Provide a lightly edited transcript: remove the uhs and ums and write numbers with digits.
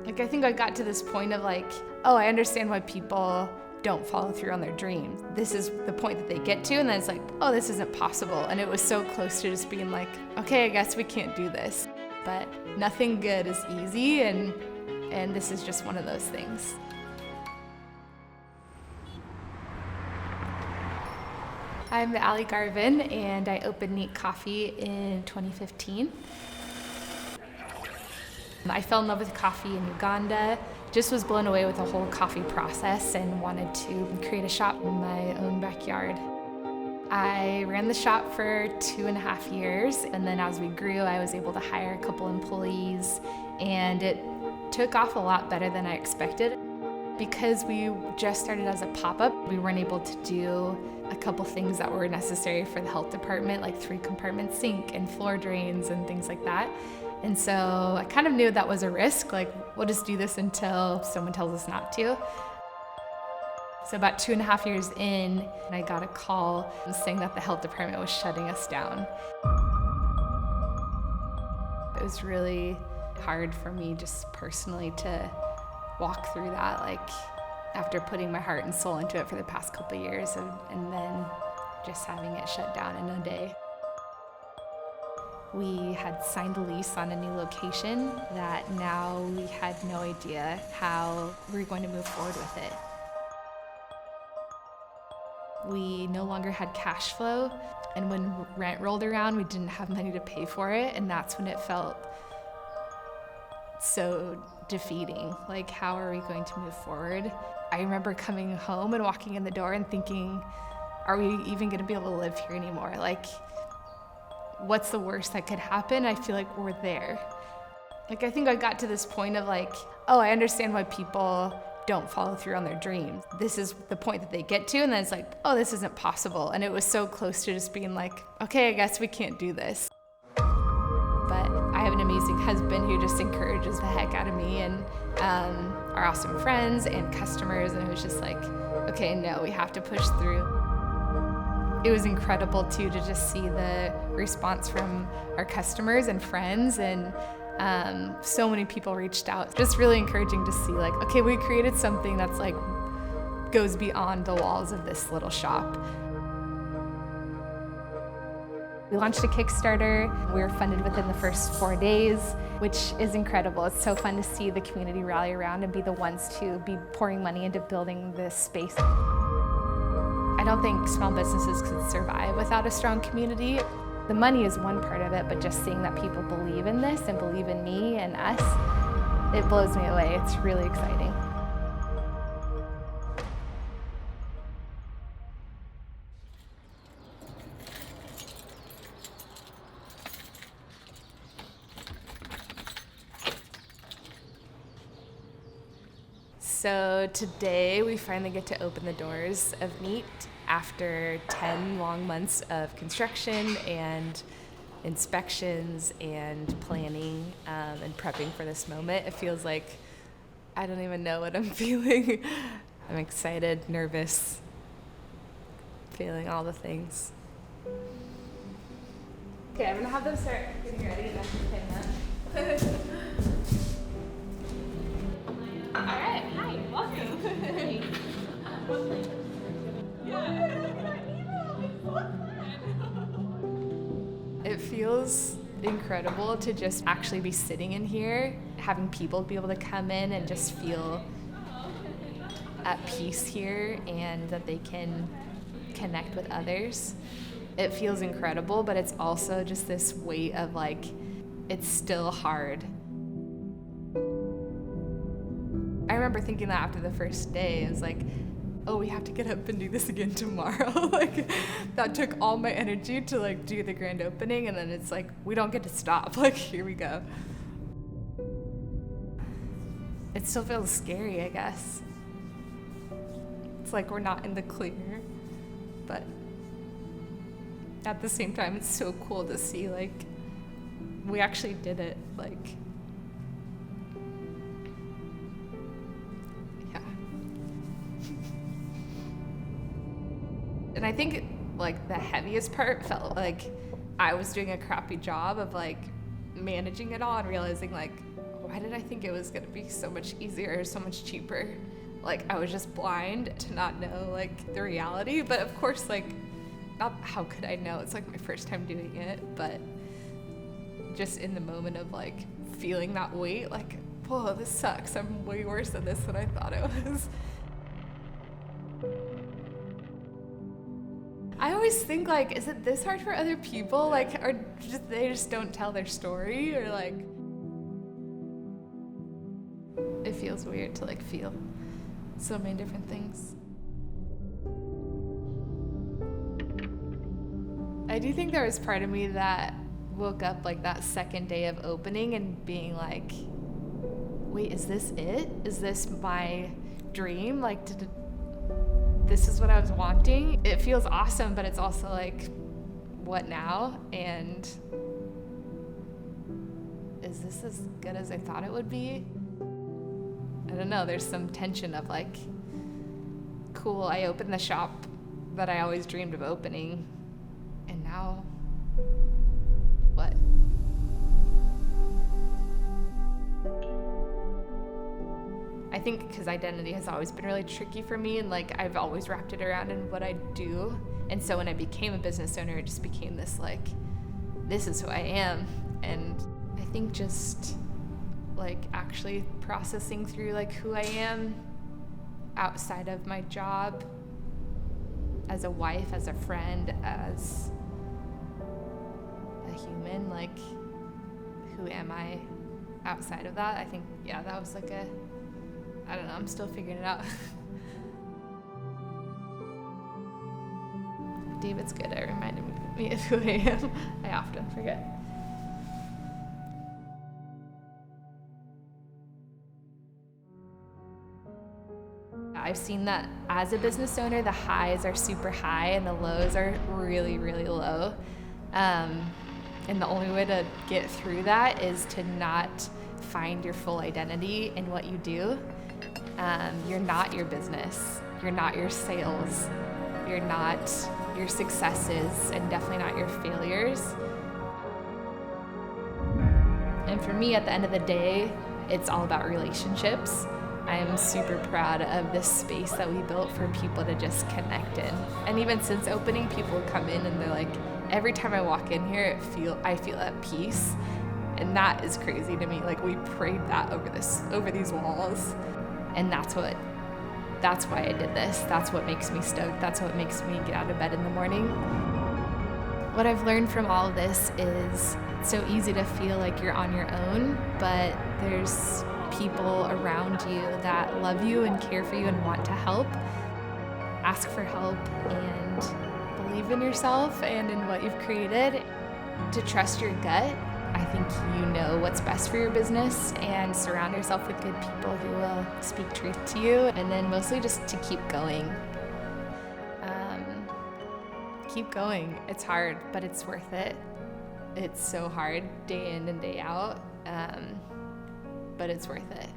I think I got to this point of oh, I understand why people don't follow through on their dreams. This is the point that they get to, and then it's oh, this isn't possible. And it was so close to just being okay, I guess we can't do this. But nothing good is easy, and this is just one of those things. I'm Ally Garvin, and I opened Neat Coffee in 2015. I fell in love with coffee in Uganda, just was blown away with the whole coffee process and wanted to create a shop in my own backyard. I ran the shop for 2.5 years, and then as we grew, I was able to hire a couple employees, and it took off a lot better than I expected. Because we just started as a pop-up, we weren't able to do a couple things that were necessary for the health department, like 3-compartment sink and floor drains and things like that. And so I kind of knew that was a risk, we'll just do this until someone tells us not to. So about 2.5 years in, I got a call saying that the health department was shutting us down. It was really hard for me just personally to walk through that, after putting my heart and soul into it for the past couple of years, and then just having it shut down in a day. We had signed a lease on a new location that now we had no idea how we were going to move forward with it. We no longer had cash flow, and when rent rolled around, we didn't have money to pay for it, and that's when it felt so defeating. How are we going to move forward? I remember coming home and walking in the door and thinking, are we even going to be able to live here anymore? What's the worst that could happen? I feel like we're there. I think I got to this point of oh, I understand why people don't follow through on their dreams. This is the point that they get to, and then it's oh, this isn't possible. And it was so close to just being okay, I guess we can't do this. But I have an amazing husband who just encourages the heck out of me, and our awesome friends and customers, and it was just okay, no, we have to push through. It was incredible too to just see the response from our customers and friends, and so many people reached out. Just really encouraging to see okay, we created something that's goes beyond the walls of this little shop. We launched a Kickstarter. We were funded within the first 4 days, which is incredible. It's so fun to see the community rally around and be the ones to be pouring money into building this space. I don't think small businesses could survive without a strong community. The money is one part of it, but just seeing that people believe in this and believe in me and us, it blows me away. It's really exciting. So today we finally get to open the doors of Neat after 10 long months of construction and inspections and planning and prepping for this moment. It feels I don't even know what I'm feeling. I'm excited, nervous, feeling all the things. Okay, I'm gonna have them start getting ready and I can pin them. All right, hi, welcome. It feels incredible to just actually be sitting in here, having people be able to come in and just feel at peace here and that they can connect with others. It feels incredible, but it's also just this weight of it's still hard. I remember thinking that after the first day, it was oh, we have to get up and do this again tomorrow. That took all my energy to do the grand opening, and then it's we don't get to stop. Here we go. It still feels scary, I guess. It's we're not in the clear, but at the same time, it's so cool to see we actually did it. And I think the heaviest part felt I was doing a crappy job of managing it all and realizing why did I think it was gonna be so much easier, so much cheaper? Like, I was just blind to not know, like, the reality. But of course, like, not how could I know? It's like my first time doing it, but just in the moment of like feeling that weight, like, whoa, this sucks. I'm way worse at this than I thought I was. I always think, like, is it this hard for other people? Like, or just, they just don't tell their story, or like, it feels weird to like feel so many different things. I do think there was part of me that woke up like that second day of opening and being like, wait, is this it? Is this my dream? Like, this is what I was wanting? It feels awesome, but it's also like, what now? And is this as good as I thought it would be? I don't know, there's some tension of like, cool, I opened the shop that I always dreamed of opening, and now what? I think because identity has always been really tricky for me, and like I've always wrapped it around in what I do. And so when I became a business owner, it just became this like, this is who I am. And I think just like actually processing through like who I am outside of my job, as a wife, as a friend, as a human, like who am I outside of that? I think, yeah, that was like I don't know, I'm still figuring it out. David's good at reminding me of who I am. I often forget. I've seen that as a business owner, the highs are super high and the lows are really, really low. And the only way to get through that is to not find your full identity in what you do. You're not your business. You're not your sales. You're not your successes, and definitely not your failures. And for me, at the end of the day, it's all about relationships. I'm super proud of this space that we built for people to just connect in. And even since opening, people come in and they're like, every time I walk in here, I feel at peace. And that is crazy to me. Like, we prayed that over these walls. And that's why I did this. That's what makes me stoked. That's what makes me get out of bed in the morning. What I've learned from all of this is it's so easy to feel like you're on your own, but there's people around you that love you and care for you and want to help. Ask for help and believe in yourself and in what you've created. To trust your gut. I think you know what's best for your business, and surround yourself with good people who will speak truth to you, and then mostly just to keep going. Keep going. It's hard, but it's worth it. It's so hard day in and day out, but it's worth it.